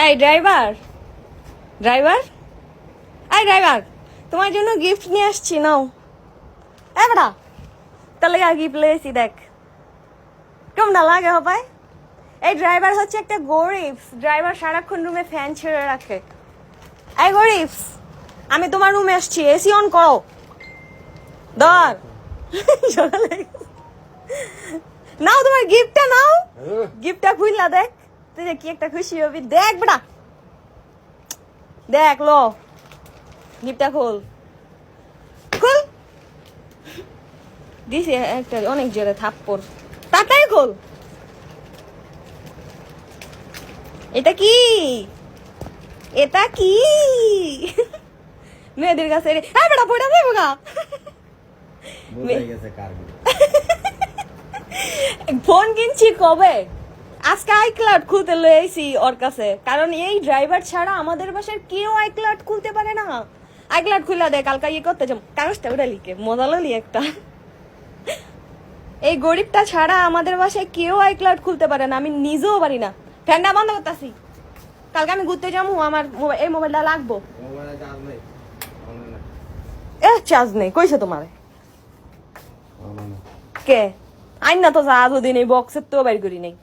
এই driver driver এই driver, তোমার জন্য গিফট নিয়ে আসছি, নাও। এ বেটা, তাহলে আর গিফট লেছি, দেখ কেমন লাগে হবে। এই ড্রাইভার হচ্ছে একটা গরিব ড্রাইভার, সারাক্ষণ রুমে ফ্যান ছেড়ে রাখে। এই গরিব, আমি তোমার রুমে আসছি, এসি অন করো। ধর নাও, তোমার গিফটটা নাও, গিফটটা খুললা দেখ, তুই যে কি একটা খুশি হবি। দেখ বেটা, দেখ লো, গিফটটা খোল খোল। দিছি একটা অনেক জোরে থাপ্পড়, তাড়াতাড়ি খোল। এটা কি, এটা কি মেয়েদের কাছে হ্যাঁ বেটা পড়া দেবো গা। ফোন কিনছি কবে, আজকে আইক্লাউড খুলতে লয়েছি ওর কাছে, কারণ এই ড্রাইভার ছাড়া আমাদের বাসার কেউ আইক্লাউড খুলতে পারে না। আইক্লাউড খুলে দেয়, কালকা ইয়ে করতে যাম, কাগজটা ওটা লিখে মজা ললি একটা। এই গরিবটা ছাড়া আমাদের বাসায় কেউ আইক্লাউড খুলতে পারে না, আমি নিজেও পারি না। ফ্যানটা বন্ধ করতেছি, কালকে আমি ঘুরতে যাবো, আমার এই মোবাইলটা লাগবো। চার্জ নেই কইছে তোমার কে? আইন না তো যা, দিন এই বক্সের তো বাইর করি নাই।